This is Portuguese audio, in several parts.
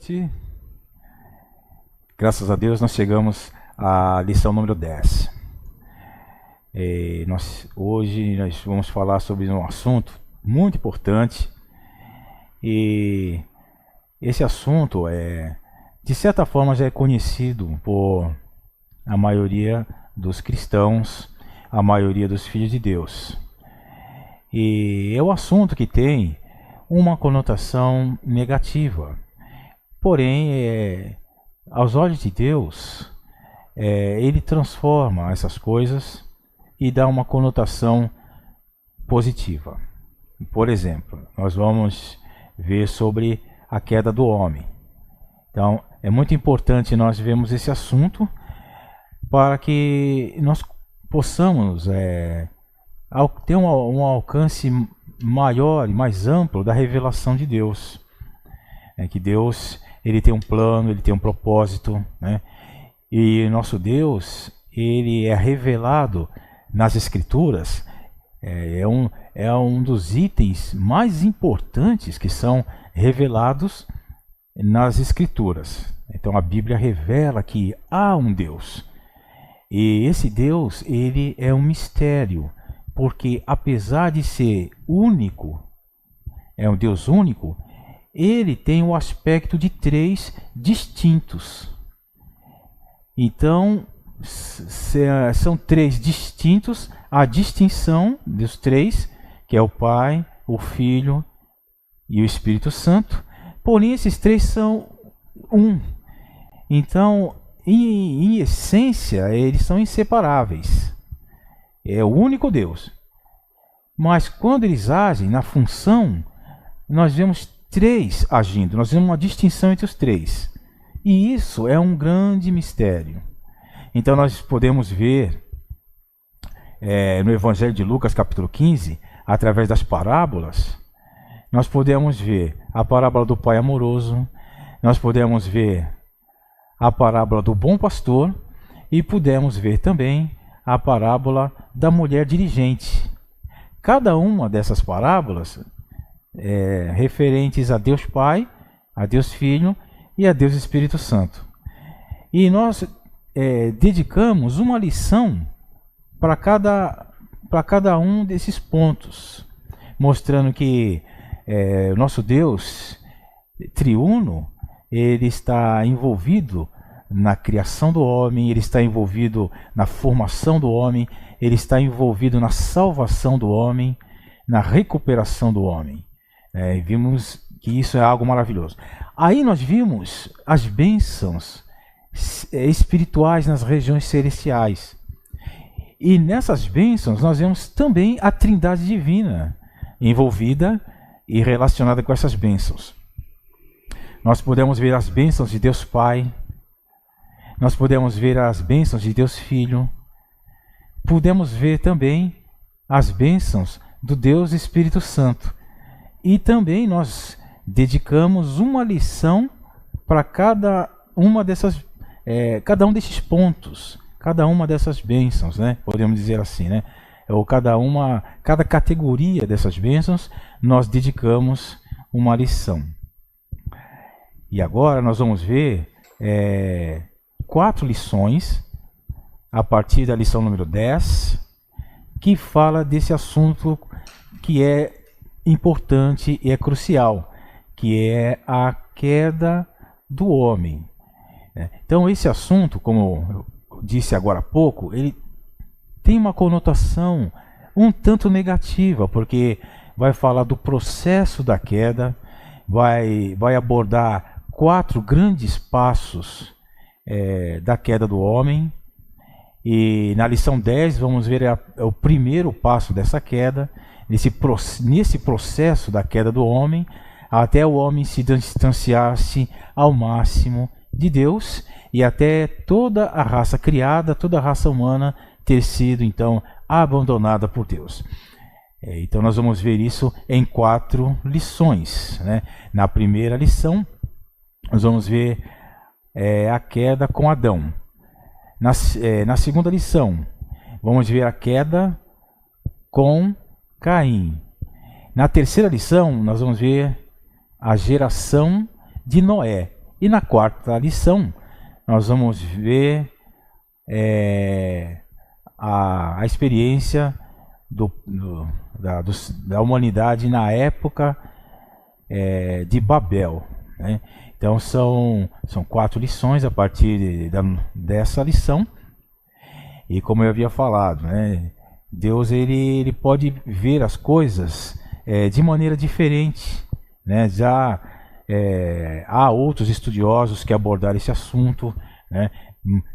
noite. Graças a Deus nós chegamos à lição número 10. Hoje nós vamos falar sobre um assunto muito importante. E esse assunto de certa forma já é conhecido por a maioria dos cristãos, a maioria dos filhos de Deus. E é um assunto que tem uma conotação negativa. Porém, aos olhos de Deus, Ele transforma essas coisas e dá uma conotação positiva. Por exemplo, nós vamos ver sobre a queda do homem. Então, é muito importante nós vermos esse assunto para que nós possamos ter um alcance maior e mais amplo da revelação de Deus. Que Deus, Ele tem um plano, Ele tem um propósito, né? E nosso Deus, Ele é revelado nas Escrituras, é um dos itens mais importantes que são revelados nas Escrituras. Então a Bíblia revela que há um Deus. E esse Deus, Ele é um mistério, porque apesar de ser único, é um Deus único, Ele tem o aspecto de três distintos. Então, são três distintos, a distinção dos três, que é o Pai, o Filho e o Espírito Santo. Porém, esses três são um. Então, em essência, eles são inseparáveis. É o único Deus. Mas quando eles agem na função, nós vemos três agindo. Nós vemos uma distinção entre os três. E isso é um grande mistério. Então nós podemos ver no Evangelho de Lucas, capítulo 15, através das parábolas, nós podemos ver a parábola do pai amoroso, nós podemos ver a parábola do bom pastor e podemos ver também a parábola da mulher diligente. Cada uma dessas parábolas referentes a Deus Pai, a Deus Filho e a Deus Espírito Santo. E nós dedicamos uma lição para cada um desses pontos, mostrando que o nosso Deus triuno, Ele está envolvido na criação do homem, Ele está envolvido na formação do homem, Ele está envolvido na salvação do homem, na recuperação do homem. Vimos que isso é algo maravilhoso. Aí nós vimos as bênçãos espirituais nas regiões celestiais. E nessas bênçãos nós vemos também a Trindade Divina envolvida e relacionada com essas bênçãos. Nós podemos ver as bênçãos de Deus Pai, nós podemos ver as bênçãos de Deus Filho, podemos ver também as bênçãos do Deus Espírito Santo. E também nós dedicamos uma lição para cada um desses pontos, cada uma dessas bênçãos, né? Podemos dizer assim, né? Ou cada categoria dessas bênçãos, nós dedicamos uma lição. E agora nós vamos ver 4 lições, a partir da lição número 10, que fala desse assunto que é importante e é crucial, que é a queda do homem. Então esse assunto, como eu disse agora há pouco, ele tem uma conotação um tanto negativa, porque vai falar do processo da queda, vai abordar 4 grandes passos da queda do homem. E na lição 10 vamos ver o primeiro passo dessa queda, nesse processo da queda do homem, até o homem se distanciar-se ao máximo de Deus e até toda a raça criada, toda a raça humana ter sido então abandonada por Deus. Então nós vamos ver isso em 4 lições, né? Na primeira lição nós vamos ver a queda com Adão. Na segunda lição vamos ver a queda com Caim. Na terceira lição nós vamos ver a geração de Noé. E na quarta lição, nós vamos ver a experiência da humanidade na época de Babel, né? Então são 4 lições a partir dessa lição. E como eu havia falado, né, Deus ele pode ver as coisas de maneira diferente, né? Já há outros estudiosos que abordaram esse assunto, né?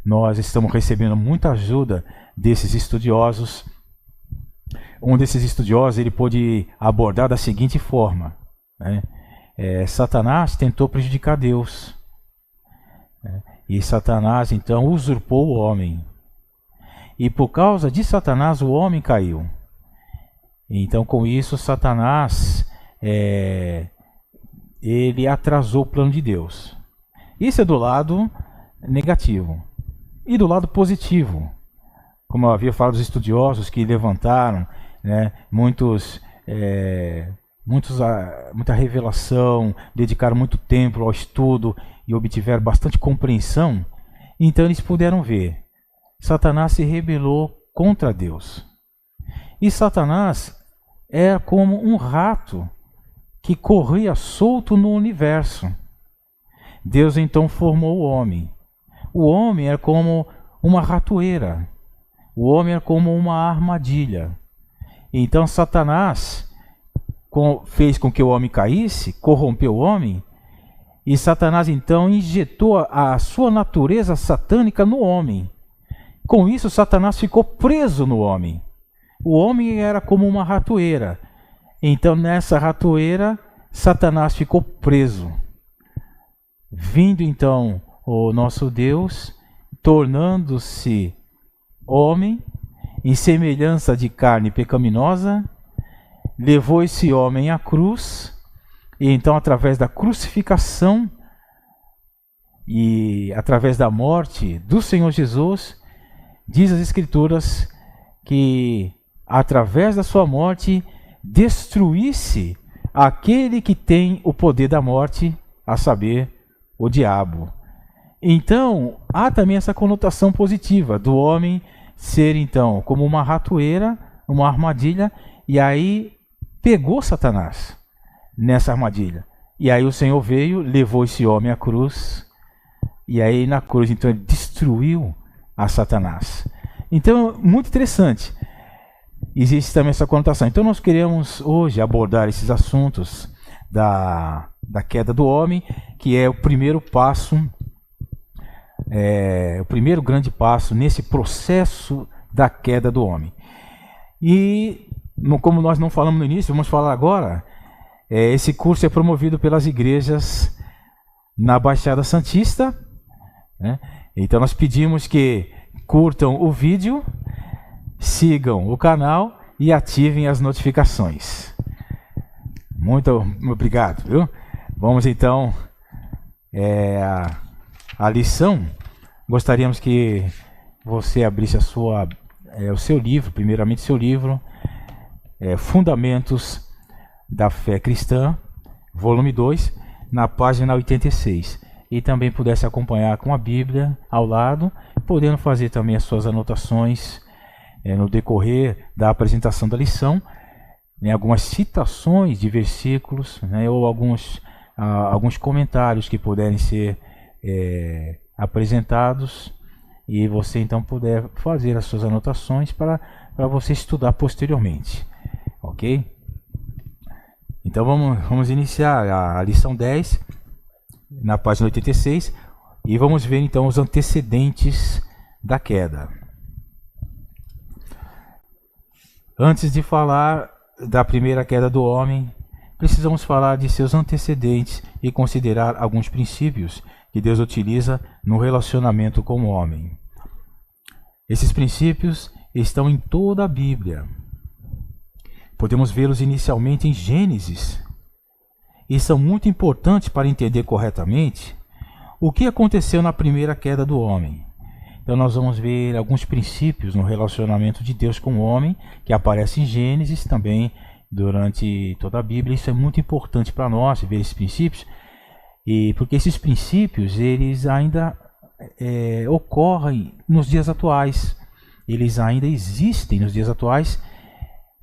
Nós estamos recebendo muita ajuda desses estudiosos. Um desses estudiosos ele pôde abordar da seguinte forma, né? Satanás tentou prejudicar Deus, né? E Satanás então usurpou o homem. E por causa de Satanás o homem caiu. Então com isso Satanás ele atrasou o plano de Deus. Isso é do lado negativo. E do lado positivo, como eu havia falado, os estudiosos que levantaram, né, muita revelação, dedicaram muito tempo ao estudo e obtiveram bastante compreensão. Então eles puderam ver, Satanás se rebelou contra Deus. E Satanás é como um rato que corria solto no universo. Deus então formou o homem. O homem é como uma ratoeira. O homem é como uma armadilha. Então Satanás fez com que o homem caísse, corrompeu o homem, e Satanás então injetou a sua natureza satânica no homem. Com isso Satanás ficou preso no homem. O homem era como uma ratoeira. Então nessa ratoeira Satanás ficou preso. Vindo então o nosso Deus, tornando-se homem, em semelhança de carne pecaminosa, levou esse homem à cruz, e então através da crucificação e através da morte do Senhor Jesus, diz as Escrituras que através da sua morte destruísse aquele que tem o poder da morte, a saber, o diabo. Então, há também essa conotação positiva do homem ser então como uma ratoeira, uma armadilha, e aí pegou Satanás nessa armadilha. E aí o Senhor veio, levou esse homem à cruz, e aí na cruz então ele destruiu a Satanás. Então, muito interessante. Existe também essa conotação. Então nós queremos hoje abordar esses assuntos da queda do homem, que é o primeiro passo, o primeiro grande passo nesse processo da queda do homem. E como nós não falamos no início, vamos falar agora. Esse curso é promovido pelas igrejas na Baixada Santista, né? Então nós pedimos que curtam o vídeo, sigam o canal e ativem as notificações. Muito obrigado, viu? Vamos então a lição. Gostaríamos que você abrisse o seu livro, primeiramente seu livro, Fundamentos da Fé Cristã, volume 2, na página 86. E também pudesse acompanhar com a Bíblia ao lado, podendo fazer também as suas anotações no decorrer da apresentação da lição, algumas citações de versículos, ou alguns comentários que puderem ser apresentados, e você então puder fazer as suas anotações para você estudar posteriormente, ok? Então vamos iniciar a lição 10 na página 86 e vamos ver então os antecedentes da queda. Antes de falar da primeira queda do homem, precisamos falar de seus antecedentes e considerar alguns princípios que Deus utiliza no relacionamento com o homem. Esses princípios estão em toda a Bíblia. Podemos vê-los inicialmente em Gênesis e são muito importantes para entender corretamente o que aconteceu na primeira queda do homem. Então nós vamos ver alguns princípios no relacionamento de Deus com o homem, que aparece em Gênesis também durante toda a Bíblia. Isso é muito importante para nós, ver esses princípios. E porque esses princípios, eles ainda ocorrem nos dias atuais. Eles ainda existem nos dias atuais,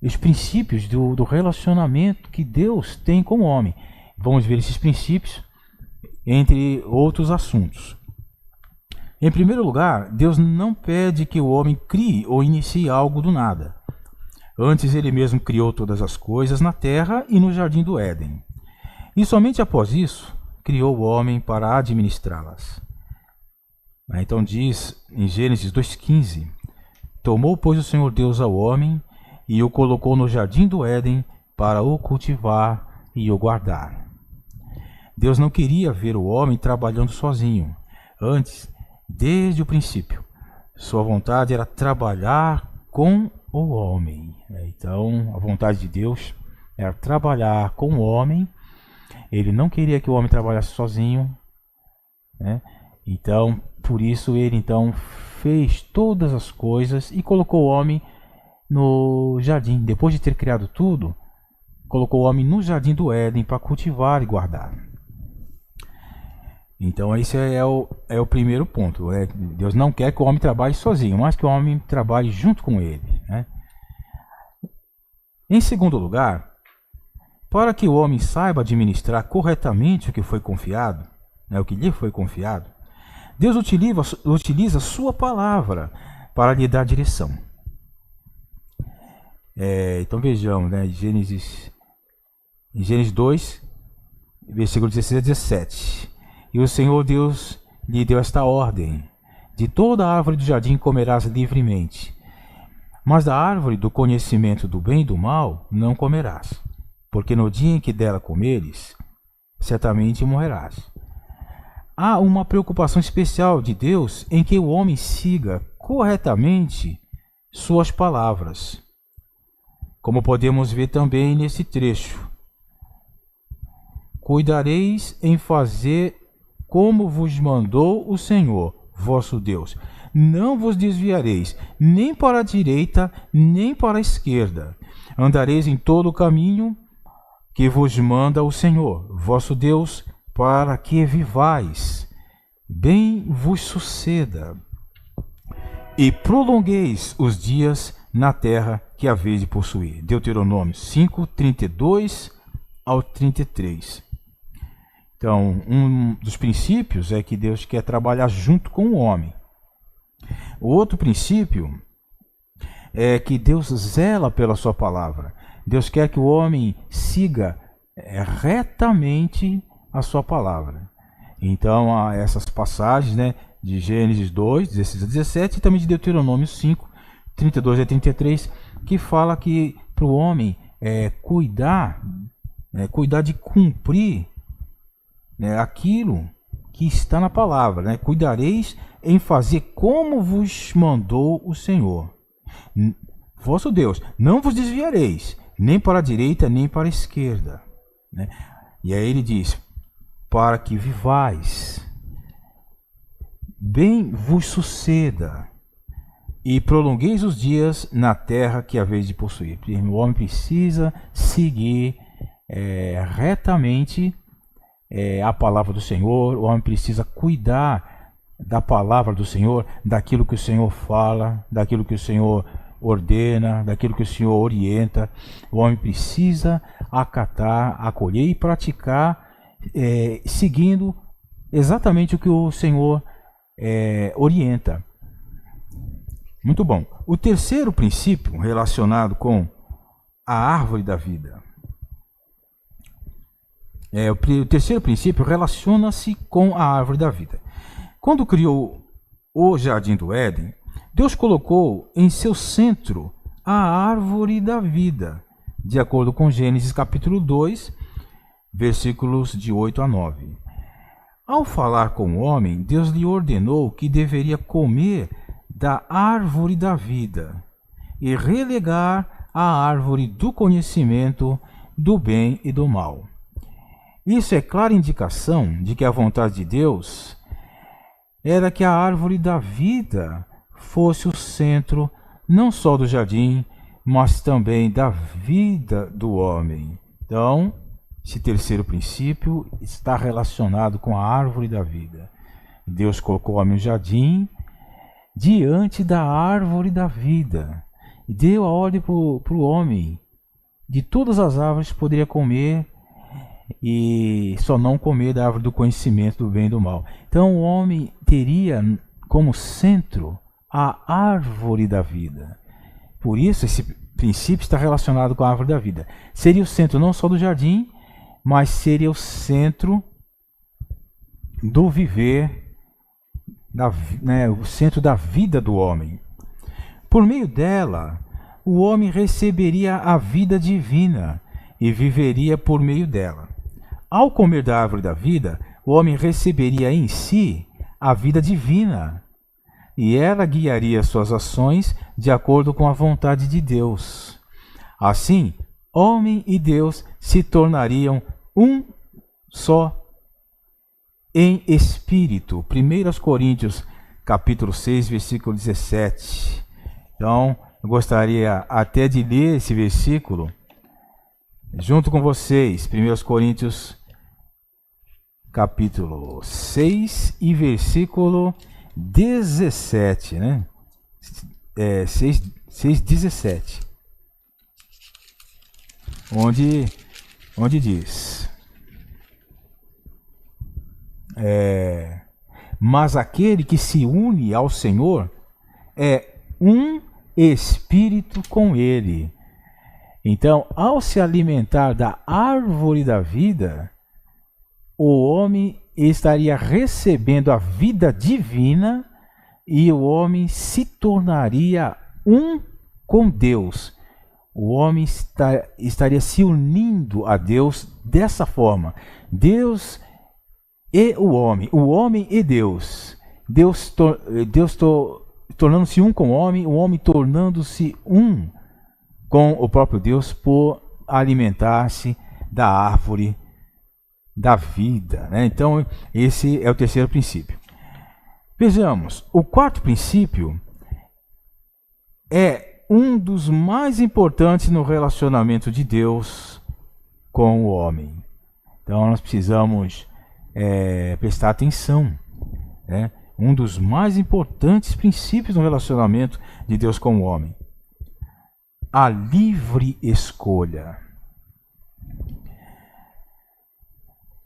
os princípios do relacionamento que Deus tem com o homem. Vamos ver esses princípios, entre outros assuntos. Em primeiro lugar, Deus não pede que o homem crie ou inicie algo do nada. Antes, ele mesmo criou todas as coisas na terra e no jardim do Éden. E somente após isso, criou o homem para administrá-las. Então diz em Gênesis 2,15: Tomou, pois, o Senhor Deus ao homem e o colocou no jardim do Éden para o cultivar e o guardar. Deus não queria ver o homem trabalhando sozinho. Antes, desde o princípio, sua vontade era trabalhar com o homem. Então, a vontade de Deus era trabalhar com o homem. Ele não queria que o homem trabalhasse sozinho, né? Então, por isso ele então fez todas as coisas e colocou o homem no jardim. Depois de ter criado tudo, colocou o homem no jardim do Éden para cultivar e guardar. Então esse é o primeiro ponto. Deus não quer que o homem trabalhe sozinho, mas que o homem trabalhe junto com ele, né? Em segundo lugar, para que o homem saiba administrar corretamente o que foi confiado, o que lhe foi confiado, Deus utiliza sua palavra para lhe dar direção. Então vejamos, Gênesis 2, versículo 16 a 17. E o Senhor Deus lhe deu esta ordem: de toda a árvore do jardim comerás livremente, mas da árvore do conhecimento do bem e do mal não comerás, porque no dia em que dela comeres, certamente morrerás. Há uma preocupação especial de Deus em que o homem siga corretamente suas palavras, como podemos ver também nesse trecho. Cuidareis em fazer como vos mandou o Senhor, vosso Deus. Não vos desviareis, nem para a direita, nem para a esquerda. Andareis em todo o caminho que vos manda o Senhor, vosso Deus, para que vivais, bem vos suceda, e prolongueis os dias na terra que haveis de possuir. Deuteronômio 5, 32 ao 33. Então, um dos princípios é que Deus quer trabalhar junto com o homem. O outro princípio é que Deus zela pela sua palavra. Deus quer que o homem siga retamente a sua palavra. Então, há essas passagens, de Gênesis 2, 16 a 17, e também de Deuteronômio 5, 32 a 33, que fala que para o homem cuidar de cumprir aquilo que está na palavra. Cuidareis em fazer como vos mandou o Senhor, vosso Deus. Não vos desviareis, nem para a direita, nem para a esquerda. E aí ele diz: para que vivais, bem vos suceda, e prolongueis os dias na terra que haveis de possuir. O homem precisa seguir retamente a palavra do Senhor. O homem precisa cuidar da palavra do Senhor, daquilo que o Senhor fala, daquilo que o Senhor ordena, daquilo que o Senhor orienta. O homem precisa acatar, acolher e praticar, seguindo exatamente o que o Senhor orienta. Muito bom. O terceiro princípio relacionado com a árvore da vida. O terceiro princípio relaciona-se com a árvore da vida. Quando criou o jardim do Éden, Deus colocou em seu centro a árvore da vida, de acordo com Gênesis capítulo 2, versículos de 8 a 9. Ao falar com o homem, Deus lhe ordenou que deveria comer da árvore da vida e relegar a árvore do conhecimento do bem e do mal. Isso é clara indicação de que a vontade de Deus era que a árvore da vida fosse o centro não só do jardim, mas também da vida do homem. Então, Esse terceiro princípio está relacionado com a árvore da vida. Deus colocou o homem no jardim, diante da árvore da vida, e deu a ordem para o homem: de todas as árvores poderia comer, e só não comer da árvore do conhecimento do bem e do mal. Então o homem teria como centro a árvore da vida. Por isso esse princípio está relacionado com a árvore da vida. Seria o centro não só do jardim, mas seria o centro do viver, o centro da vida do homem. Por meio dela, o homem receberia a vida divina e viveria por meio dela. Ao comer da árvore da vida, o homem receberia em si a vida divina, e ela guiaria suas ações de acordo com a vontade de Deus. Assim, homem e Deus se tornariam um só em espírito. 1 Coríntios capítulo 6, versículo 17. Então, eu gostaria até de ler esse versículo junto com vocês. 1 Coríntios capítulo 6 e versículo 17, né? 6:17. Onde diz: mas aquele que se une ao Senhor é um espírito com ele. Então, ao se alimentar da árvore da vida, o homem estaria recebendo a vida divina e o homem se tornaria um com Deus. O homem estaria se unindo a Deus dessa forma. Deus e o homem e Deus. Deus tornando-se um com o homem tornando-se um com o próprio Deus por alimentar-se da árvore da vida, né? Então, esse é o terceiro princípio. Vejamos, o quarto princípio é um dos mais importantes no relacionamento de Deus com o homem. Então, nós precisamos prestar atenção, né? Um dos mais importantes princípios no relacionamento de Deus com o homem: a livre escolha.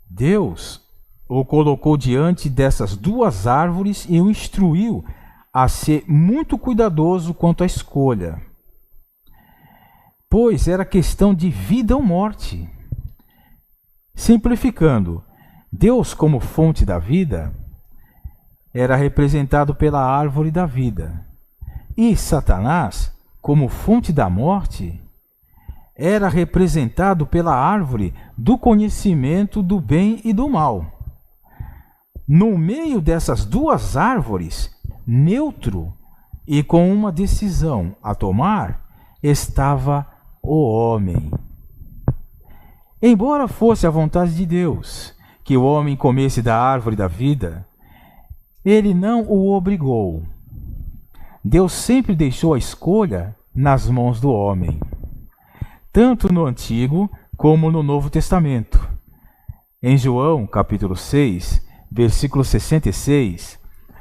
Deus o colocou diante dessas duas árvores e o instruiu a ser muito cuidadoso quanto à escolha, pois era questão de vida ou morte. Simplificando, Deus, como fonte da vida, era representado pela árvore da vida, e Satanás, como fonte da morte, era representado pela árvore do conhecimento do bem e do mal. No meio dessas duas árvores, neutro e com uma decisão a tomar, estava o homem. Embora fosse a vontade de Deus que o homem comesse da árvore da vida, ele não o obrigou. Deus sempre deixou a escolha nas mãos do homem, tanto no Antigo como no Novo Testamento. Em João, capítulo 6, versículo 66,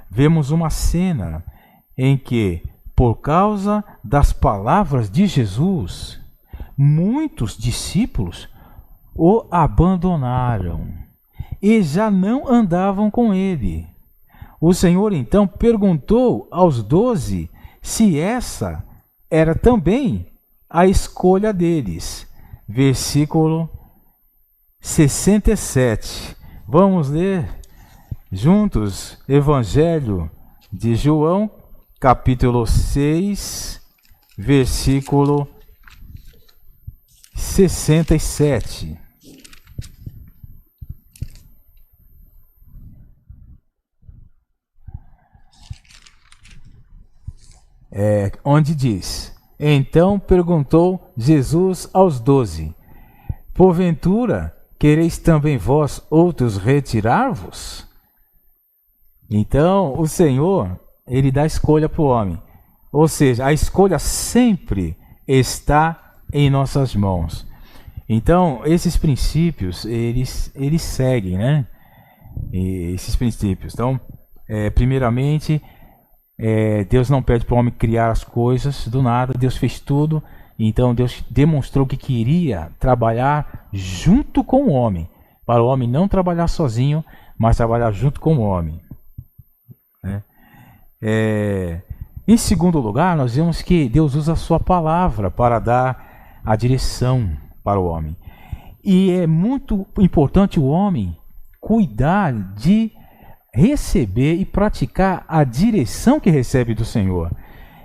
vemos uma cena em que, por causa das palavras de Jesus, muitos discípulos o abandonaram e já não andavam com ele. O Senhor então perguntou aos 12 se essa era também a escolha deles. Versículo 67. Vamos ler juntos Evangelho de João, capítulo 6, versículo 67. Onde diz: então perguntou Jesus aos 12: porventura quereis também vós outros retirar-vos? Então o Senhor, ele dá escolha para o homem. Ou seja, a escolha sempre está em nossas mãos. Então, esses princípios, eles seguem, né? Esses princípios. Então, primeiramente, Deus não pede para o homem criar as coisas do nada, Deus fez tudo. Então, Deus demonstrou que queria trabalhar junto com o homem, para o homem não trabalhar sozinho, mas trabalhar junto com o homem, né? Em segundo lugar, nós vemos que Deus usa a sua palavra para dar a direção para o homem. E é muito importante o homem cuidar de receber e praticar a direção que recebe do Senhor.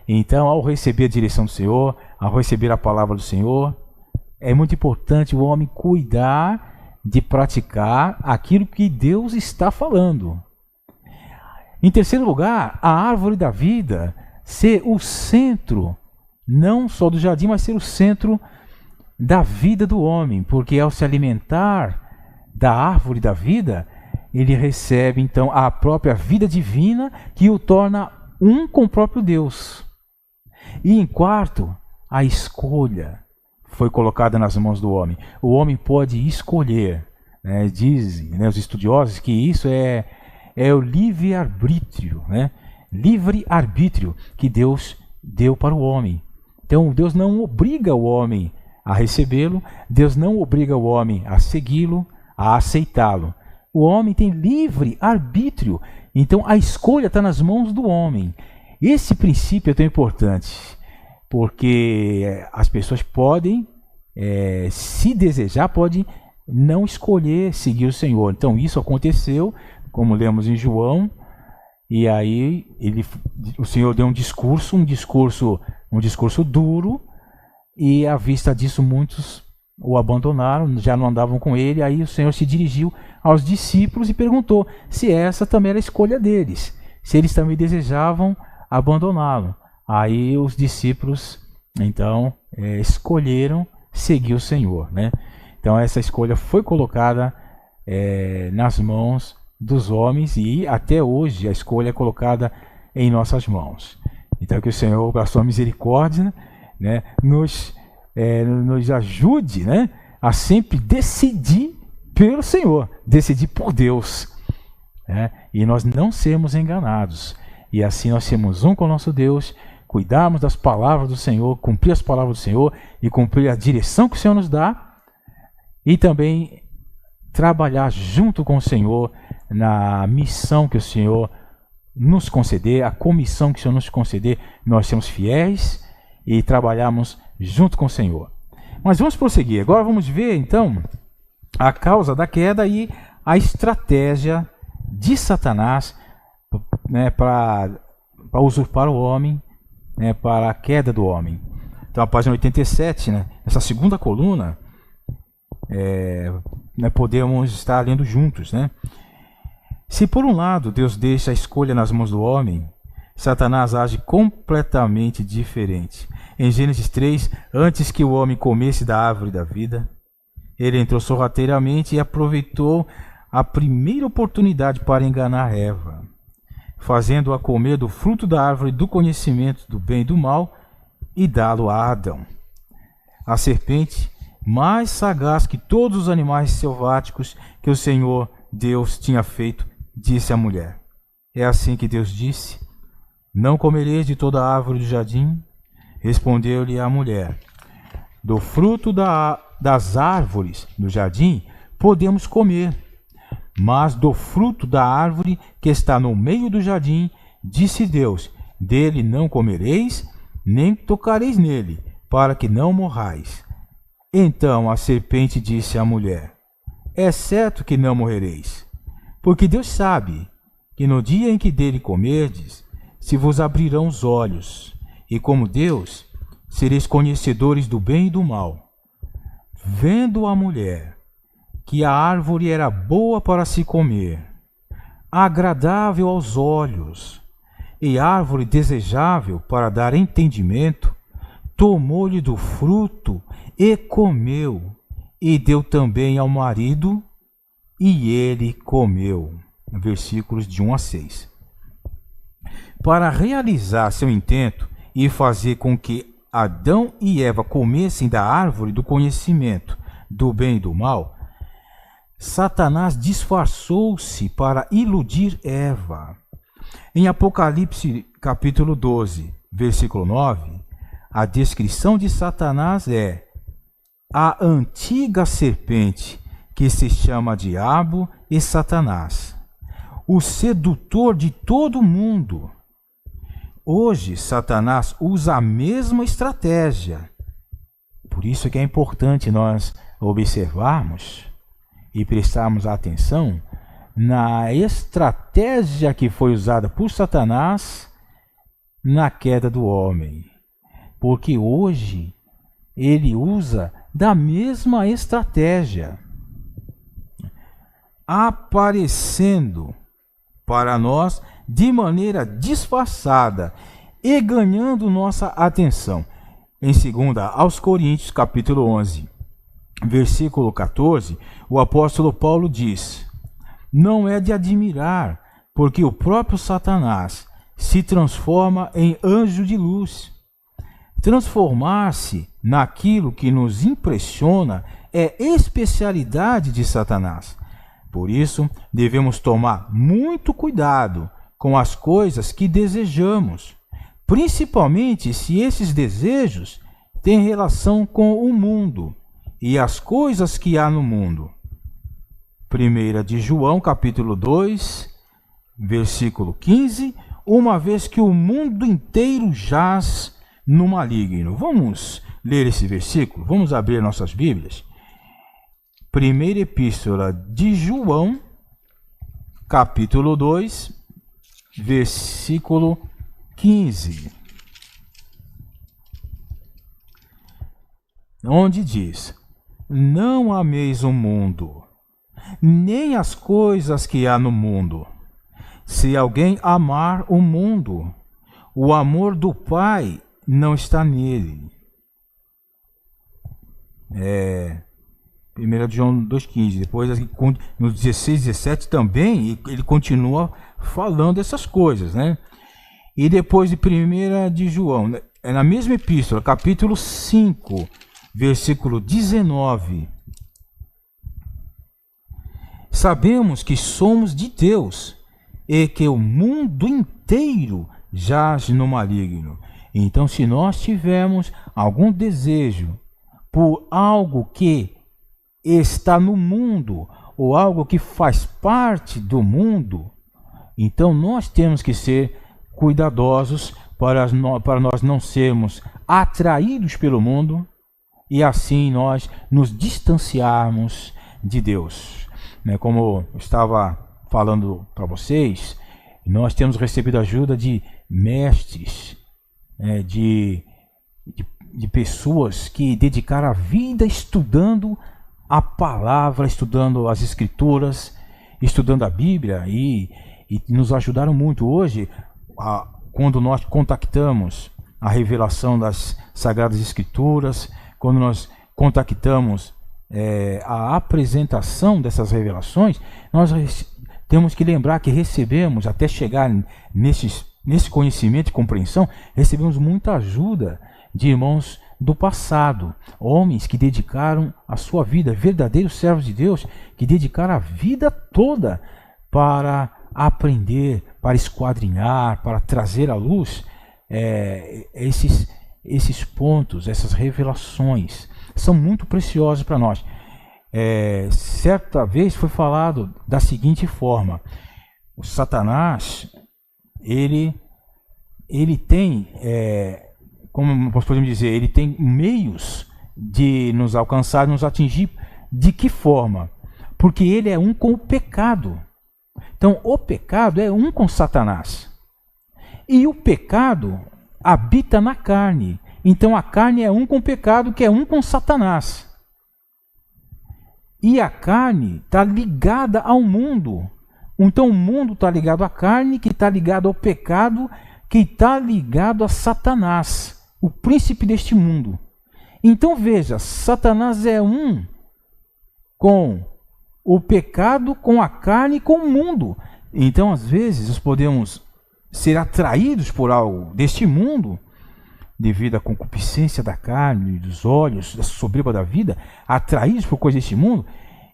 Então, ao receber a direção do Senhor, ao receber a palavra do Senhor, é muito importante o homem cuidar de praticar aquilo que Deus está falando. Em terceiro lugar, a árvore da vida ser o centro, não só do jardim, mas ser o centro da vida do homem, porque ao se alimentar da árvore da vida, ele recebe então a própria vida divina que o torna um com o próprio Deus. E em quarto, a escolha foi colocada nas mãos do homem. O homem pode escolher, né? Dizem, né, os estudiosos que isso é o livre-arbítrio, né? Livre-arbítrio que Deus deu para o homem. Então Deus não obriga o homem a recebê-lo, Deus não obriga o homem a segui-lo, a aceitá-lo. O homem tem livre-arbítrio, então a escolha está nas mãos do homem. Esse princípio é tão importante, porque as pessoas podem, se desejar, podem não escolher seguir o Senhor. Então isso aconteceu, como lemos em João, e aí o Senhor deu um discurso duro, e à vista disso muitos o abandonaram, já não andavam com ele. Aí o Senhor se dirigiu aos discípulos e perguntou se essa também era a escolha deles, se eles também desejavam abandoná-lo. Aí os discípulos então escolheram seguir o Senhor, né? Então essa escolha foi colocada nas mãos dos homens, e até hoje a escolha é colocada em nossas mãos. Então que o Senhor, com a sua misericórdia, né, nos ajude, né, a sempre decidir pelo Senhor, decidir por Deus, né, e nós não sermos enganados. E assim nós sermos um com o nosso Deus, cuidarmos das palavras do Senhor, cumprir as palavras do Senhor e cumprir a direção que o Senhor nos dá, e também trabalhar junto com o Senhor na missão que o Senhor nos conceder, a comissão que o Senhor nos conceder, nós sermos fiéis e trabalharmos junto com o Senhor. Mas vamos prosseguir. Agora vamos ver então a causa da queda e a estratégia de Satanás, né, para usurpar o homem, né, para a queda do homem. Então a página 87, né, essa segunda coluna, né, podemos estar lendo juntos, né? Se por um lado Deus deixa a escolha nas mãos do homem, Satanás age completamente diferente. Em Gênesis 3, antes que o homem comesse da árvore da vida, ele entrou sorrateiramente e aproveitou a primeira oportunidade para enganar Eva, fazendo-a comer do fruto da árvore do conhecimento do bem e do mal e dá-lo a Adão. A serpente, mais sagaz que todos os animais selváticos que o Senhor Deus tinha feito, disse à mulher: é assim que Deus disse: não comereis de toda a árvore do jardim? Respondeu-lhe a mulher: do fruto das árvores do jardim podemos comer, mas do fruto da árvore que está no meio do jardim, disse Deus: dele não comereis, nem tocareis nele, para que não morrais. Então a serpente disse à mulher: é certo que não morrereis, porque Deus sabe que no dia em que dele comerdes, se vos abrirão os olhos, e como Deus, sereis conhecedores do bem e do mal. Vendo a mulher que a árvore era boa para se comer, agradável aos olhos, e árvore desejável para dar entendimento, tomou-lhe do fruto e comeu, e deu também ao marido, e ele comeu. Versículos de 1 a 6. Para realizar seu intento e fazer com que Adão e Eva comessem da árvore do conhecimento do bem e do mal, Satanás disfarçou-se para iludir Eva. Em Apocalipse capítulo 12, versículo 9, a descrição de Satanás é a antiga serpente que se chama Diabo e Satanás, o sedutor de todo mundo. Hoje, Satanás usa a mesma estratégia. Por isso que é importante nós observarmos e prestarmos atenção na estratégia que foi usada por Satanás na queda do homem. Porque hoje ele usa da mesma estratégia, aparecendo para nós de maneira disfarçada e ganhando nossa atenção. Em 2 aos Coríntios, capítulo 11, versículo 14, o apóstolo Paulo diz: não é de admirar, porque o próprio Satanás se transforma em anjo de luz. Transformar-se naquilo que nos impressiona é especialidade de Satanás. Por isso, devemos tomar muito cuidado com as coisas que desejamos, principalmente se esses desejos têm relação com o mundo e as coisas que há no mundo. 1 de João, capítulo 2, versículo 15, uma vez que o mundo inteiro jaz no maligno. Vamos ler esse versículo? Vamos abrir nossas Bíblias. Primeira Epístola de João, capítulo 2, versículo 15. Onde diz: não ameis o mundo, nem as coisas que há no mundo. Se alguém amar o mundo, o amor do Pai não está nele. 1 João 2,15. Depois, no 16, 17 também, ele continua falando essas coisas, né? E depois de 1 de João, na mesma epístola, capítulo 5, versículo 19. Sabemos que somos de Deus e que o mundo inteiro jaz no maligno. Então, se nós tivermos algum desejo por algo que está no mundo ou algo que faz parte do mundo, então nós temos que ser cuidadosos para nós não sermos atraídos pelo mundo e assim nós nos distanciarmos de Deus. Como eu estava falando para vocês, nós temos recebido ajuda de mestres, de pessoas que dedicaram a vida estudando a palavra, estudando as escrituras, estudando a Bíblia e nos ajudaram muito. Hoje, quando nós contactamos a revelação das Sagradas Escrituras, quando nós contactamos a apresentação dessas revelações, nós temos que lembrar que recebemos, até chegar nesse conhecimento e compreensão, recebemos muita ajuda de irmãos do passado, homens que dedicaram a sua vida, verdadeiros servos de Deus, que dedicaram a vida toda para aprender, para esquadrinhar, para trazer à luz esses pontos, essas revelações. São muito preciosas para nós. Certa vez foi falado da seguinte forma: o Satanás, ele tem, como nós podemos dizer, ele tem meios de nos alcançar, nos atingir. De que forma? Porque ele é um com o pecado. Então, o pecado é um com Satanás. E o pecado habita na carne. Então, a carne é um com o pecado, que é um com Satanás. E a carne está ligada ao mundo. Então, o mundo está ligado à carne, que está ligado ao pecado, que está ligado a Satanás, o príncipe deste mundo. Então, veja, Satanás é um com o pecado, com a carne e com o mundo. Então, às vezes, nós podemos ser atraídos por algo deste mundo devido à concupiscência da carne, dos olhos, da soberba da vida, atraídos por coisas deste mundo,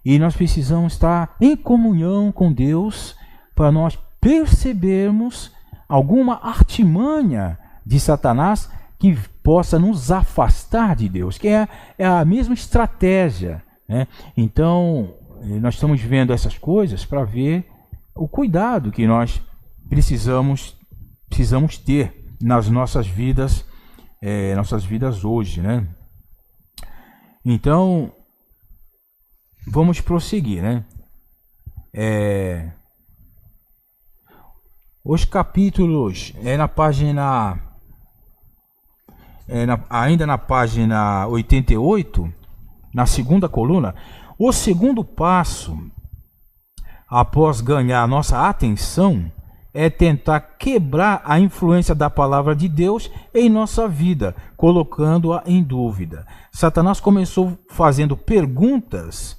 e nós precisamos estar em comunhão com Deus para nós percebermos alguma artimanha de Satanás que possa nos afastar de Deus, que é a mesma estratégia, né? Então, nós estamos vendo essas coisas para ver o cuidado que nós precisamos ter nas nossas vidas hoje, né? Então, vamos prosseguir, né? Os capítulos na página ainda na página 88, na segunda coluna, o segundo passo após ganhar nossa atenção é tentar quebrar a influência da palavra de Deus em nossa vida, colocando-a em dúvida. Satanás começou fazendo perguntas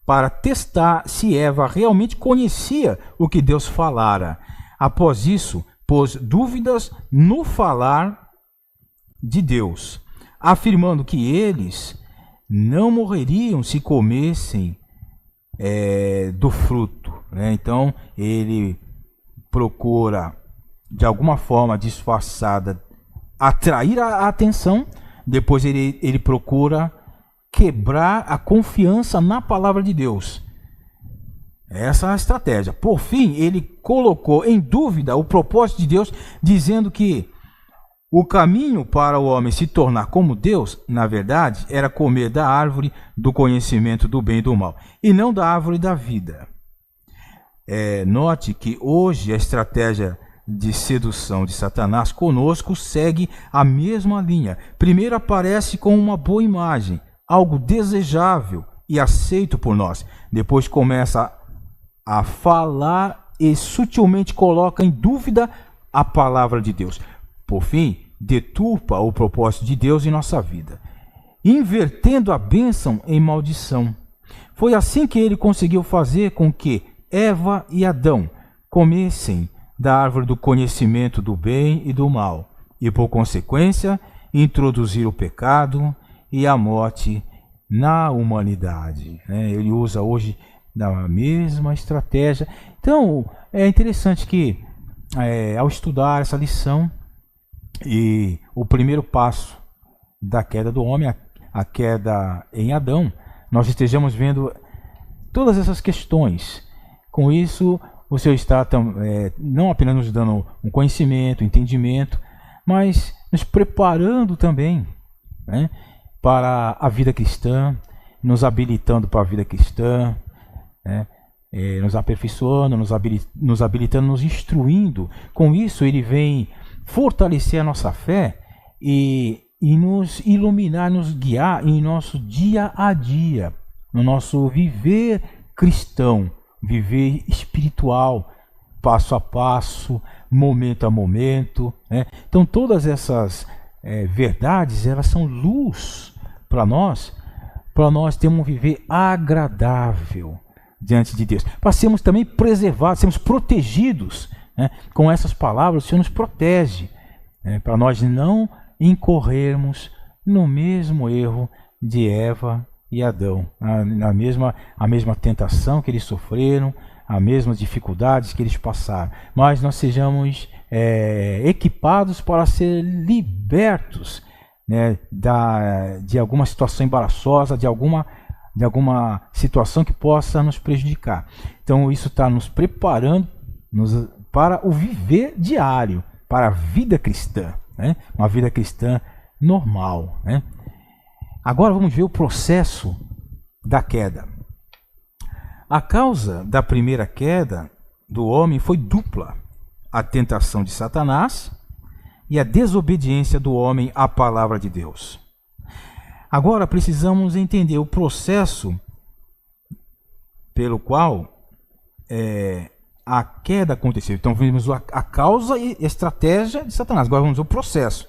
para testar se Eva realmente conhecia o que Deus falara. Após isso, pôs dúvidas no falar de Deus, afirmando que eles não morreriam se comessem do fruto, né? Então, ele procura, de alguma forma disfarçada, atrair a atenção. Depois ele procura quebrar a confiança na palavra de Deus. Essa é a estratégia. Por fim, ele colocou em dúvida o propósito de Deus, dizendo que o caminho para o homem se tornar como Deus, na verdade, era comer da árvore do conhecimento do bem e do mal, e não da árvore da vida. Note que hoje a estratégia de sedução de Satanás conosco segue a mesma linha. Primeiro aparece com uma boa imagem, algo desejável e aceito por nós. Depois começa a falar e sutilmente coloca em dúvida a palavra de Deus. Por fim, deturpa o propósito de Deus em nossa vida, invertendo a bênção em maldição. Foi assim que ele conseguiu fazer com que Eva e Adão comessem da árvore do conhecimento do bem e do mal, e por consequência introduzir o pecado e a morte na humanidade. Ele usa hoje da mesma estratégia. Então é interessante que ao estudar essa lição e o primeiro passo da queda do homem, a queda em Adão, nós estejamos vendo todas essas questões. Com isso, o Senhor está não apenas nos dando um conhecimento, entendimento, mas nos preparando também, né, para a vida cristã, nos habilitando para a vida cristã, né, nos aperfeiçoando, nos habilitando, nos instruindo. Com isso, ele vem fortalecer a nossa fé e nos iluminar, nos guiar em nosso dia a dia, no nosso viver cristão, viver espiritual, passo a passo, momento a momento, né? Então todas essas verdades, elas são luz para nós termos um viver agradável diante de Deus, para sermos também preservados, sermos protegidos, né? Com essas palavras o Senhor nos protege, né? Para nós não incorrermos no mesmo erro de Eva e Adão, a mesma tentação que eles sofreram, as mesmas dificuldades que eles passaram, mas nós sejamos equipados para ser libertos, né, de alguma situação embaraçosa, de alguma situação que possa nos prejudicar. Então isso está nos preparando para o viver diário, para a vida cristã, né? Uma vida cristã normal, né? Agora vamos ver o processo da queda. A causa da primeira queda do homem foi dupla: a tentação de Satanás e a desobediência do homem à palavra de Deus. Agora precisamos entender o processo pelo qual a queda aconteceu. Então vimos a causa e estratégia de Satanás. Agora vamos ver o processo.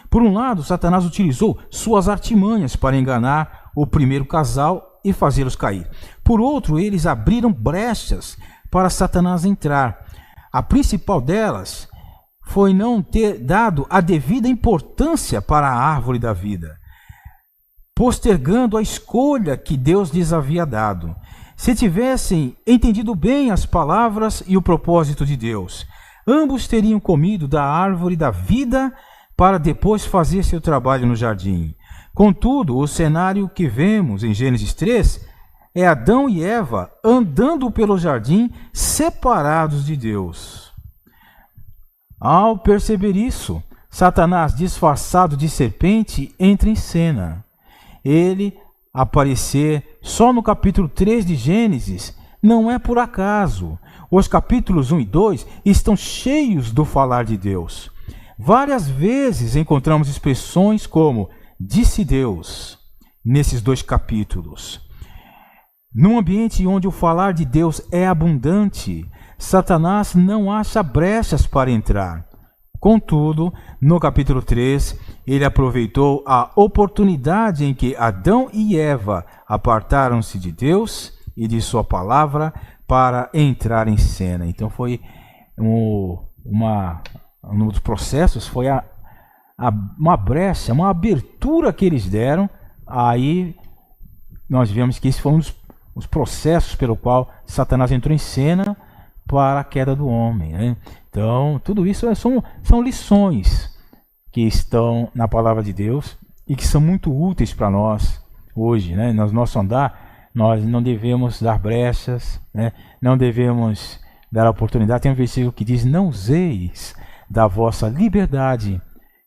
Por um lado, Satanás utilizou suas artimanhas para enganar o primeiro casal e fazê-los cair. Por outro, eles abriram brechas para Satanás entrar. A principal delas foi não ter dado a devida importância para a árvore da vida, postergando a escolha que Deus lhes havia dado. Se tivessem entendido bem as palavras e o propósito de Deus, ambos teriam comido da árvore da vida para depois fazer seu trabalho no jardim. Contudo, o cenário que vemos em Gênesis 3 é Adão e Eva andando pelo jardim separados de Deus. Ao perceber isso, Satanás, disfarçado de serpente, entra em cena. Ele aparecer só no capítulo 3 de Gênesis não é por acaso. Os capítulos 1 e 2 estão cheios do falar de Deus. Várias vezes encontramos expressões como disse Deus nesses dois capítulos. Num ambiente onde o falar de Deus é abundante, Satanás não acha brechas para entrar. Contudo, no capítulo 3, ele aproveitou a oportunidade em que Adão e Eva apartaram-se de Deus e de sua palavra para entrar em cena. Então foi um dos processos, foi uma brecha, uma abertura que eles deram. Aí nós vemos que esse foi um dos os processos pelo qual Satanás entrou em cena para a queda do homem, né? Então, tudo isso são lições que estão na palavra de Deus e que são muito úteis para nós hoje, né? No nosso andar, nós não devemos dar brechas, né? Não devemos dar oportunidade. Tem um versículo que diz: não useis da vossa liberdade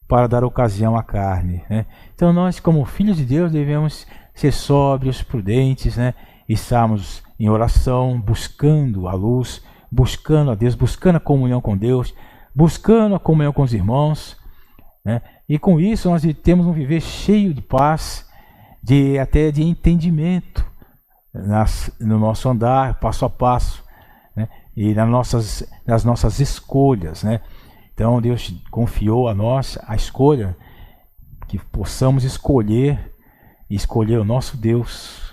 para dar ocasião à carne, né? Então, nós, como filhos de Deus, devemos ser sóbrios, prudentes, né? Estamos em oração, buscando a luz, buscando a Deus, buscando a comunhão com Deus, buscando a comunhão com os irmãos, né? E com isso nós temos um viver cheio de paz, até de entendimento no nosso andar, passo a passo, né? E nas nossas escolhas, né? Então Deus confiou a nós a escolha, que possamos escolher o nosso Deus.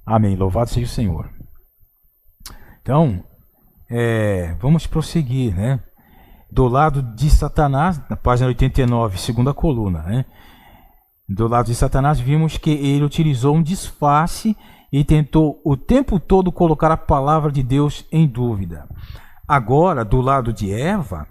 Amém. Louvado seja o Senhor. Então, vamos prosseguir, né? Do lado de Satanás, na página 89, segunda coluna, né? Do lado de Satanás, vimos que ele utilizou um disfarce e tentou o tempo todo colocar a palavra de Deus em dúvida. Agora, do lado de Eva,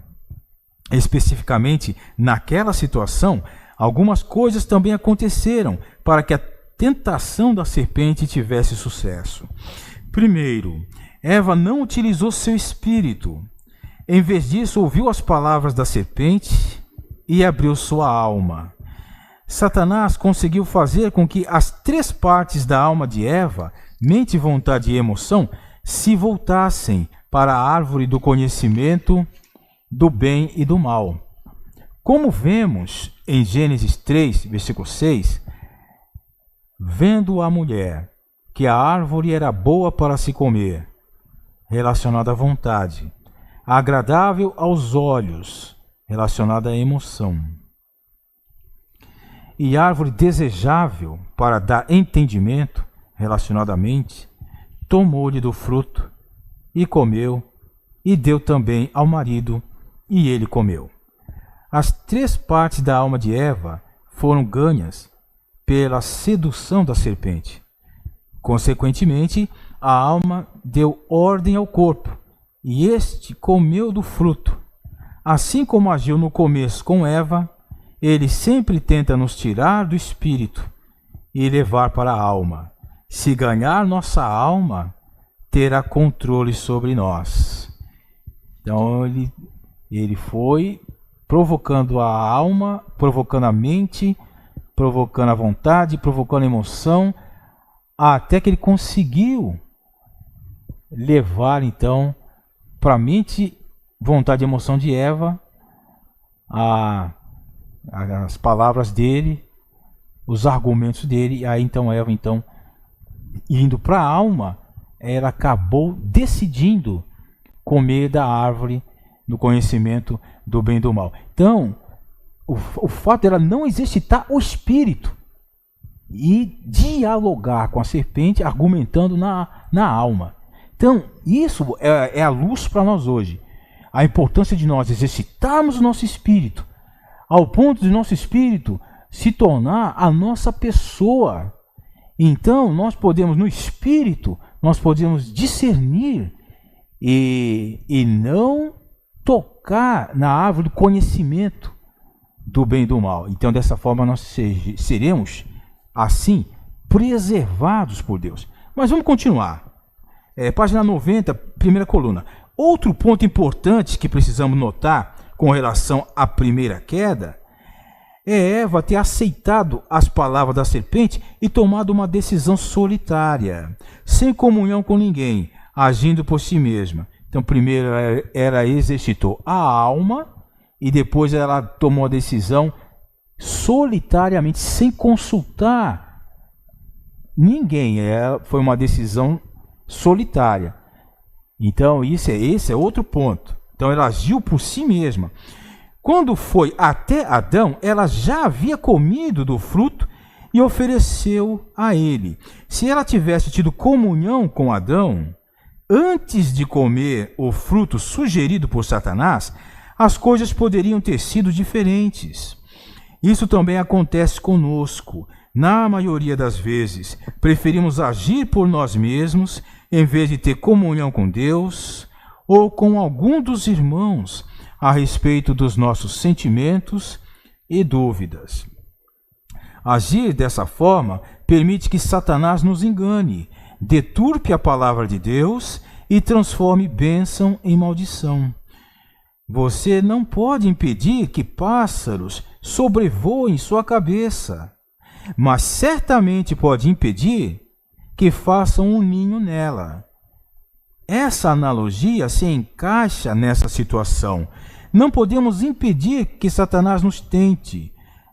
especificamente naquela situação, algumas coisas também aconteceram para que a tentação da serpente tivesse sucesso. Primeiro, Eva não utilizou seu espírito. Em vez disso, ouviu as palavras da serpente e abriu sua alma. Satanás conseguiu fazer com que as três partes da alma de Eva, mente, vontade e emoção, se voltassem para a árvore do conhecimento do bem e do mal. Como vemos em Gênesis 3, versículo 6, vendo a mulher que a árvore era boa para se comer, relacionada à vontade, agradável aos olhos, relacionada à emoção, e árvore desejável para dar entendimento, relacionada à mente, tomou-lhe do fruto e comeu, e deu também ao marido, e ele comeu. As três partes da alma de Eva foram ganhas pela sedução da serpente. Consequentemente, a alma deu ordem ao corpo, e este comeu do fruto. Assim como agiu no começo com Eva, ele sempre tenta nos tirar do espírito e levar para a alma. Se ganhar nossa alma, terá controle sobre nós. Então ele foi provocando a alma, provocando a mente, provocando a vontade, provocando a emoção, até que ele conseguiu levar então para a mente, vontade e emoção de Eva as palavras dele, os argumentos dele. E aí então Eva, indo para a alma, ela acabou decidindo comer da árvore do conhecimento do bem e do mal. Então, o fato dela não exercitar o espírito e dialogar com a serpente, argumentando na alma. Então, isso é a luz para nós hoje. a importância de nós exercitarmos o nosso espírito, ao ponto de nosso espírito se tornar a nossa pessoa. Então, nós podemos, no espírito, nós podemos discernir e não tocar na árvore do conhecimento do bem e do mal. Então, dessa forma, nós seremos, assim, preservados por Deus. Mas vamos continuar. Página 90, primeira coluna. Outro ponto importante que precisamos notar com relação à primeira queda é Eva ter aceitado as palavras da serpente e tomado uma decisão solitária, sem comunhão com ninguém, agindo por si mesma. Então, primeiro ela exercitou a alma e depois ela tomou a decisão solitariamente, sem consultar ninguém. Foi uma decisão solitária. Então, esse é outro ponto. Então, ela agiu por si mesma. Quando foi até Adão, ela já havia comido do fruto e ofereceu a ele. Se ela tivesse tido comunhão com Adão, antes de comer o fruto sugerido por Satanás, as coisas poderiam ter sido diferentes. Isso também acontece conosco. Na maioria das vezes, preferimos agir por nós mesmos em vez de ter comunhão com Deus ou com algum dos irmãos a respeito dos nossos sentimentos e dúvidas. Agir dessa forma permite que Satanás nos engane, deturpe a palavra de Deus e transforme bênção em maldição. Você não pode impedir que pássaros sobrevoem sua cabeça, mas certamente pode impedir que façam um ninho nela. Essa analogia se encaixa nessa situação. Não podemos impedir que Satanás nos tente,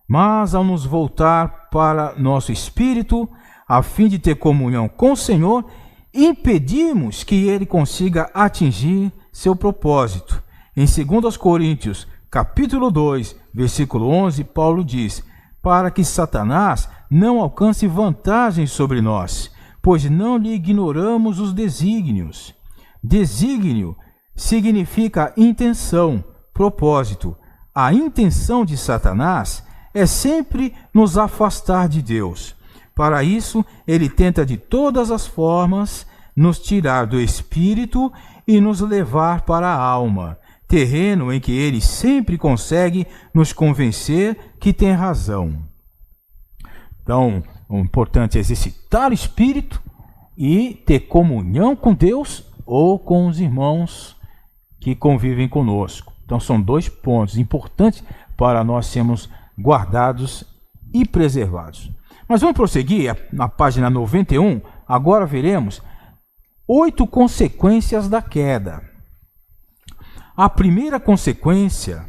mas ao nos voltar para nosso espírito, a fim de ter comunhão com o Senhor, impedimos que ele consiga atingir seu propósito. Em 2 Coríntios, capítulo 2, versículo 11, Paulo diz: para que Satanás não alcance vantagem sobre nós, pois não lhe ignoramos os desígnios. Desígnio significa intenção, propósito. A intenção de Satanás é sempre nos afastar de Deus. Para isso, ele tenta de todas as formas nos tirar do espírito e nos levar para a alma, terreno em que ele sempre consegue nos convencer que tem razão. Então, o importante é exercitar o espírito e ter comunhão com Deus ou com os irmãos que convivem conosco. Então, são dois pontos importantes para nós sermos guardados e preservados. Mas vamos prosseguir na página 91. Agora veremos 8 consequências da queda. A primeira consequência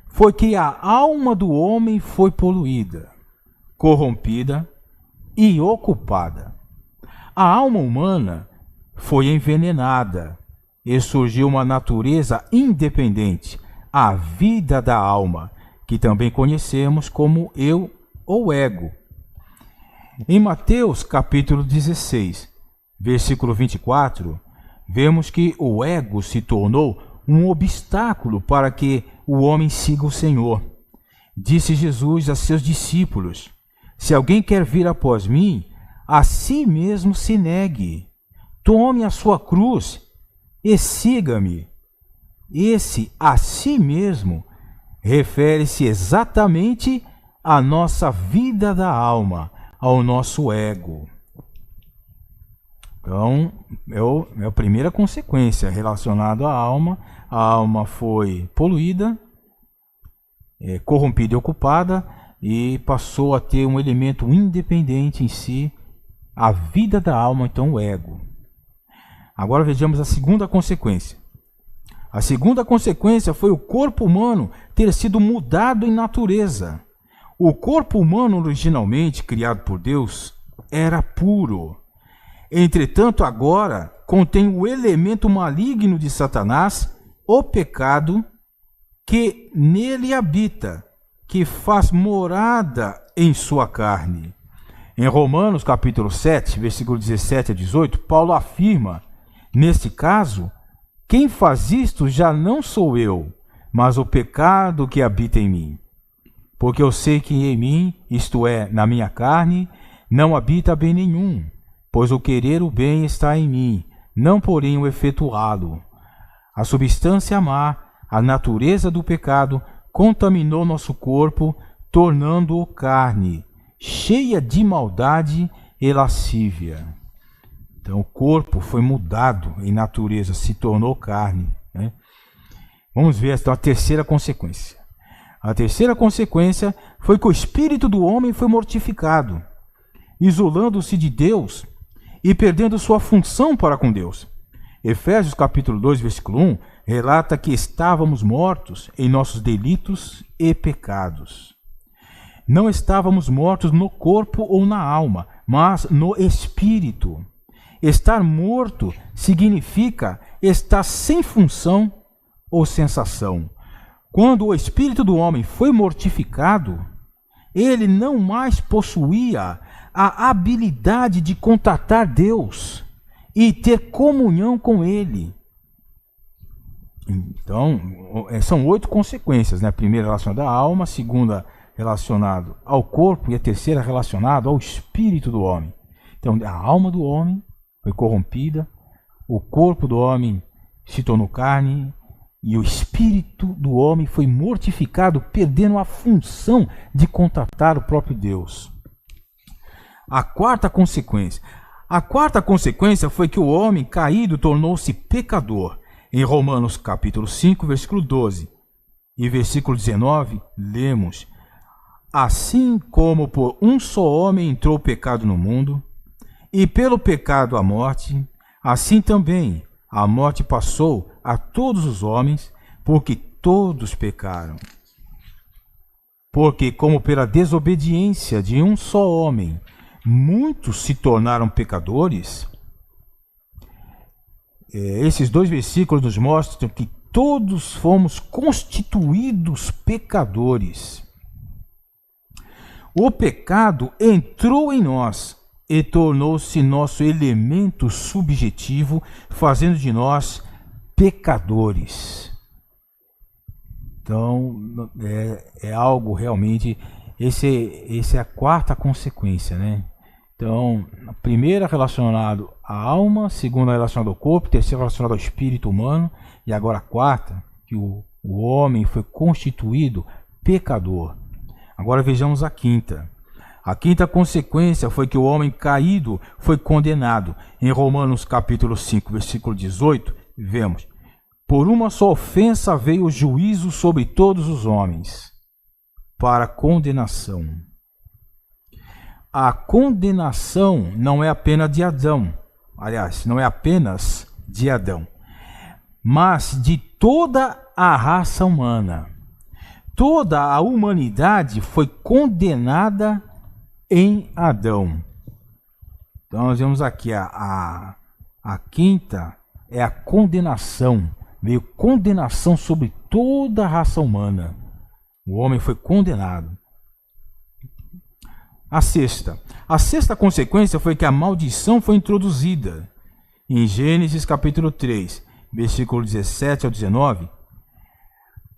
foi que a alma do homem foi poluída, corrompida e ocupada. A alma humana foi envenenada e surgiu uma natureza independente, a vida da alma, que também conhecemos como eu ou ego. Em Mateus capítulo 16, versículo 24, vemos que o ego se tornou um obstáculo para que o homem siga o Senhor. Disse Jesus a seus discípulos: se alguém quer vir após mim, a si mesmo se negue, tome a sua cruz e siga-me. Esse a si mesmo refere-se exatamente à nossa vida da alma, ao nosso ego. Então, é a primeira consequência relacionada à alma. A alma foi poluída, corrompida e ocupada, e passou a ter um elemento independente em si, a vida da alma, então o ego. Agora vejamos a segunda consequência. A segunda consequência foi o corpo humano ter sido mudado em natureza. O corpo humano, originalmente criado por Deus, era puro. Entretanto, agora contém o elemento maligno de Satanás, o pecado, que nele habita, que faz morada em sua carne. Em Romanos capítulo 7, versículo 17 a 18, Paulo afirma: neste caso, Quem faz isto já não sou eu, mas o pecado que habita em mim. Porque eu sei que em mim, isto é, na minha carne, não habita bem nenhum, pois o querer o bem está em mim, não porém o efetuá-lo. A substância má, a natureza do pecado, contaminou nosso corpo, tornando-o carne, cheia de maldade e lascívia. Então o corpo foi mudado em natureza, se tornou carne, né? Vamos ver então a terceira consequência. A terceira consequência foi que o espírito do homem foi mortificado, isolando-se de Deus e perdendo sua função para com Deus. Efésios capítulo 2, versículo 1, relata que estávamos mortos em nossos delitos e pecados. Não estávamos mortos no corpo ou na alma, mas no espírito. Estar morto significa estar sem função ou sensação. Quando o espírito do homem foi mortificado, ele não mais possuía a habilidade de contatar Deus e ter comunhão com Ele. Então, são 8 consequências, né? A primeira relacionada à alma, a segunda relacionada ao corpo e a terceira relacionada ao espírito do homem. Então, a alma do homem foi corrompida, o corpo do homem se tornou carne e o espírito do homem foi mortificado, perdendo a função de contatar o próprio Deus. A quarta consequência foi que o homem caído tornou-se pecador. Em Romanos capítulo 5, versículo 12 e versículo 19, lemos: assim como por um só homem entrou o pecado no mundo, e pelo pecado a morte, assim também a morte passou a todos os homens, porque todos pecaram. Porque como pela desobediência de um só homem, muitos se tornaram pecadores, esses 2 versículos nos mostram que todos fomos constituídos pecadores. O pecado entrou em nós e tornou-se nosso elemento subjetivo, fazendo de nós pecadores. Então, é algo realmente... Esse é a quarta consequência, né? Então, a primeira relacionada à alma, a segunda relacionada ao corpo, a terceira relacionada ao espírito humano, e agora a quarta, que o homem foi constituído pecador. Agora vejamos a quinta. A quinta consequência foi que o homem caído foi condenado. Em Romanos capítulo 5, versículo 18, vemos: por uma só ofensa veio o juízo sobre todos os homens, para condenação. A condenação não é apenas de Adão. Aliás, não é apenas de Adão, mas de toda a raça humana. Toda a humanidade foi condenada em Adão. Então nós vemos aqui a quinta é a condenação. Veio condenação sobre toda a raça humana. O homem foi condenado. A sexta consequência foi que a maldição foi introduzida. Em Gênesis capítulo 3, versículo 17 ao 19,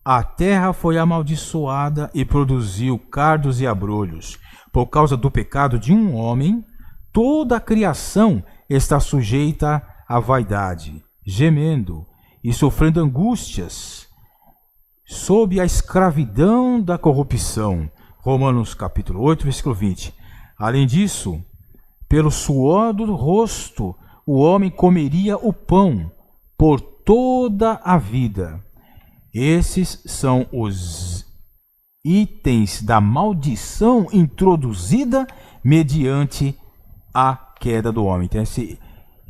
a terra foi amaldiçoada e produziu cardos e abrolhos. Por causa do pecado de um homem, toda a criação está sujeita à vaidade, gemendo e sofrendo angústias sob a escravidão da corrupção. Romanos capítulo 8, versículo 20. Além disso, pelo suor do rosto, o homem comeria o pão por toda a vida. Esses são os itens da maldição introduzida mediante a queda do homem. Então,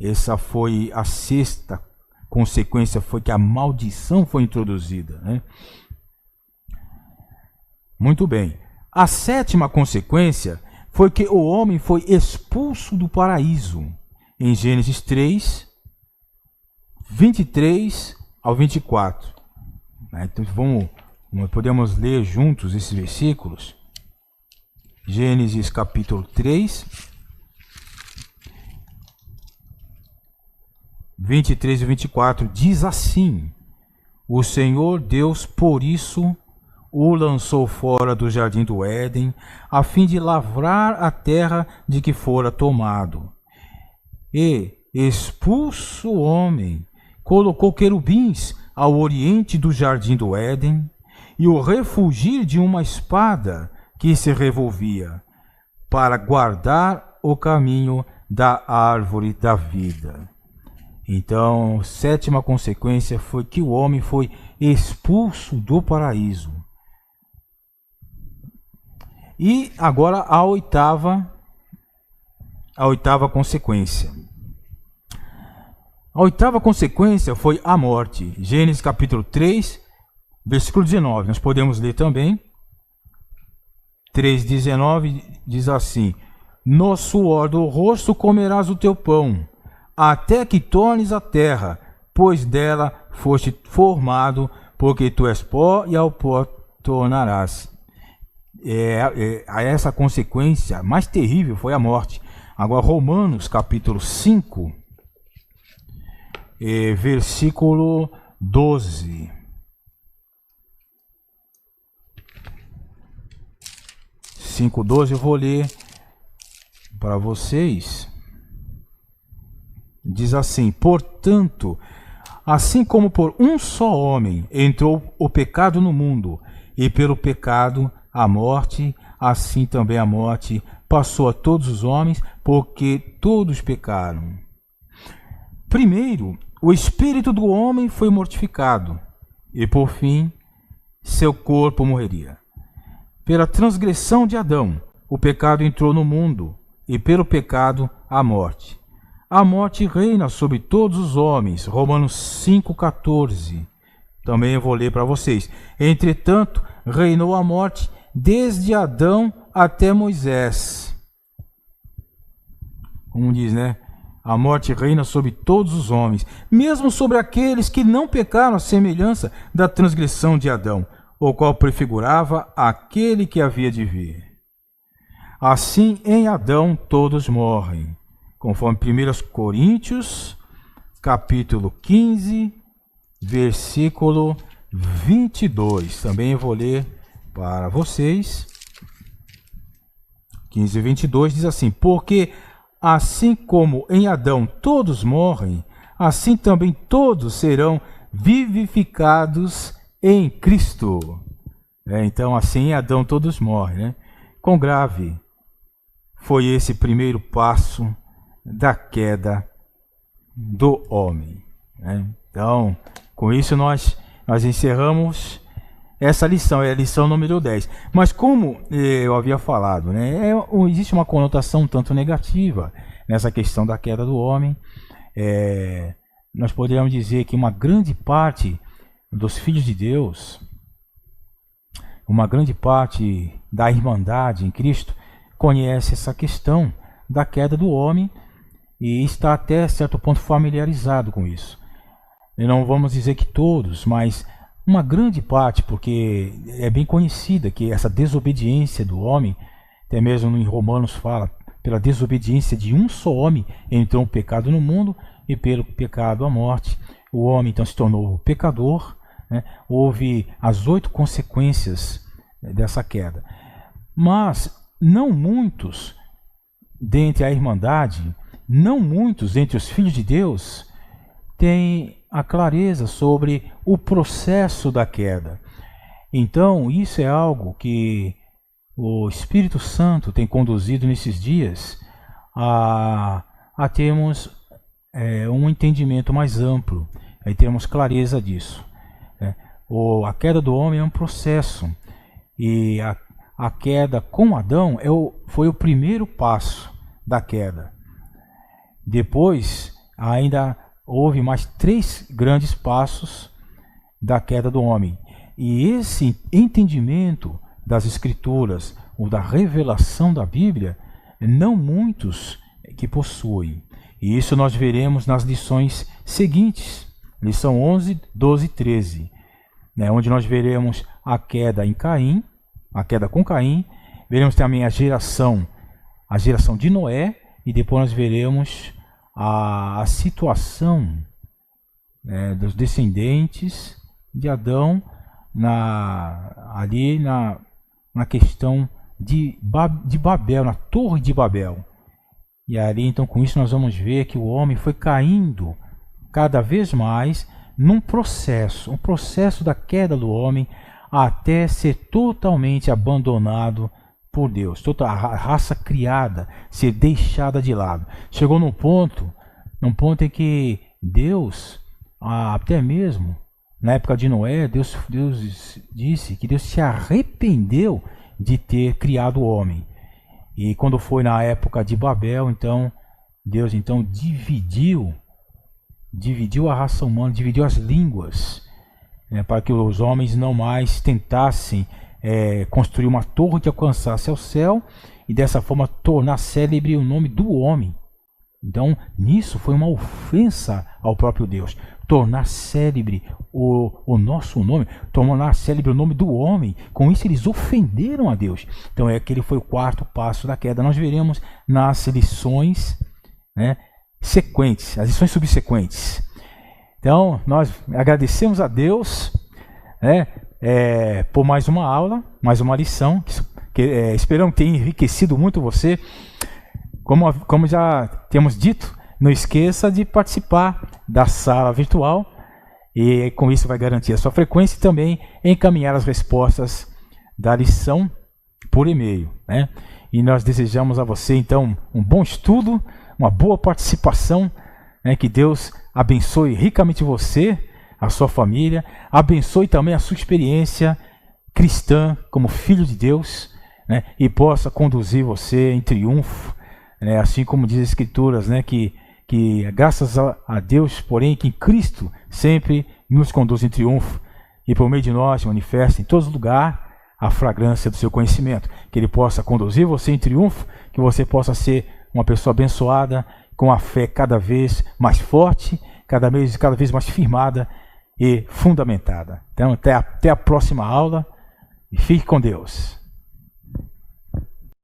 essa foi a sexta consequência, foi que a maldição foi introduzida, né? Muito bem. A sétima consequência foi que o homem foi expulso do paraíso. Em Gênesis 3, 23 ao 24. Então podemos ler juntos esses versículos. Gênesis capítulo 3, 23 e 24 diz assim: o Senhor Deus, por isso, o lançou fora do jardim do Éden, a fim de lavrar a terra de que fora tomado. E, expulso o homem, colocou querubins ao oriente do jardim do Éden, e o refugir de uma espada que se revolvia, para guardar o caminho da árvore da vida. Então, sétima consequência foi que o homem foi expulso do paraíso. E agora a oitava consequência. A oitava consequência foi a morte. Gênesis capítulo 3, versículo 19. Nós podemos ler também. 3,19 diz assim: no suor do rosto comerás o teu pão, até que tornes a terra, pois dela foste formado, porque tu és pó e ao pó tornarás. Essa consequência mais terrível foi a morte. Agora, Romanos capítulo 5, versículo 12. 5:12 eu vou ler para vocês. Diz assim: portanto, assim como por um só homem entrou o pecado no mundo, e pelo pecado a morte, assim também a morte passou a todos os homens, porque todos pecaram. Primeiro, o espírito do homem foi mortificado, e por fim, seu corpo morreria. Pela transgressão de Adão, o pecado entrou no mundo, e pelo pecado a morte. A morte reina sobre todos os homens. Romanos 5,14. Também eu vou ler para vocês. Entretanto, reinou a morte desde Adão até Moisés. Como diz, né? A morte reina sobre todos os homens, mesmo sobre aqueles que não pecaram à semelhança da transgressão de Adão, o qual prefigurava aquele que havia de vir. Assim, em Adão todos morrem, conforme 1 Coríntios, capítulo 15, versículo 22. Também eu vou ler para vocês. 15 e 22 diz assim: porque assim como em Adão todos morrem, assim também todos serão vivificados em Cristo. Então, assim em Adão todos morrem, né? Quão grave foi esse primeiro passo da queda do homem, né? Então, com isso nós encerramos essa lição, é a lição número 10. Mas como eu havia falado, né, existe uma conotação um tanto negativa nessa questão da queda do homem. Nós poderíamos dizer que uma grande parte dos filhos de Deus, uma grande parte da Irmandade em Cristo, conhece essa questão da queda do homem e está até certo ponto familiarizado com isso. E não vamos dizer que todos, mas uma grande parte, porque é bem conhecida que essa desobediência do homem, até mesmo em Romanos fala, pela desobediência de um só homem entrou o pecado no mundo, e pelo pecado a morte. O homem então se tornou pecador, né? Houve as 8 consequências dessa queda. Mas não muitos dentre a Irmandade, não muitos entre os filhos de Deus têm a clareza sobre o processo da queda. Então, isso é algo que o Espírito Santo tem conduzido nesses dias a termos um entendimento mais amplo, aí termos clareza disso. A queda do homem é um processo, e a queda com Adão foi o primeiro passo da queda. Depois, ainda houve mais 3 grandes passos da queda do homem. E esse entendimento das Escrituras, ou da revelação da Bíblia, não muitos que possuem. E isso nós veremos nas lições seguintes, lição 11, 12 e 13, onde nós veremos a queda em Caim, a queda com Caim, veremos também a geração de Noé, e depois nós veremos a situação dos descendentes de Adão ali na questão de Babel, na Torre de Babel. E ali, então, com isso nós vamos ver que o homem foi caindo cada vez mais num processo, um processo da queda do homem até ser totalmente abandonado por Deus, toda a raça criada ser deixada de lado. Chegou num ponto em que Deus, até mesmo na época de Noé, Deus disse que Deus se arrependeu de ter criado o homem. E quando foi na época de Babel, então Deus dividiu a raça humana, dividiu as línguas, para que os homens não mais tentassem construir uma torre que alcançasse ao céu e dessa forma tornar célebre o nome do homem. Então, nisso foi uma ofensa ao próprio Deus. Tornar célebre o nosso nome, tornar célebre o nome do homem. Com isso eles ofenderam a Deus. Então aquele foi o quarto passo da queda. Nós veremos nas lições sequentes, as lições subsequentes. Então nós agradecemos a Deus por mais uma aula, mais uma lição, que esperamos que tenha enriquecido muito você. Como já temos dito, não esqueça de participar da sala virtual e com isso vai garantir a sua frequência e também encaminhar as respostas da lição por e-mail. E nós desejamos a você então um bom estudo, uma boa participação, que Deus abençoe ricamente você, a sua família, abençoe também a sua experiência cristã como filho de Deus, e possa conduzir você em triunfo, assim como diz as Escrituras, que graças a Deus, porém, que em Cristo sempre nos conduz em triunfo e por meio de nós manifesta em todo lugar a fragrância do seu conhecimento. Que Ele possa conduzir você em triunfo, que você possa ser uma pessoa abençoada, com a fé cada vez mais forte, cada vez mais firmada e fundamentada. Então, até a próxima aula e fique com Deus.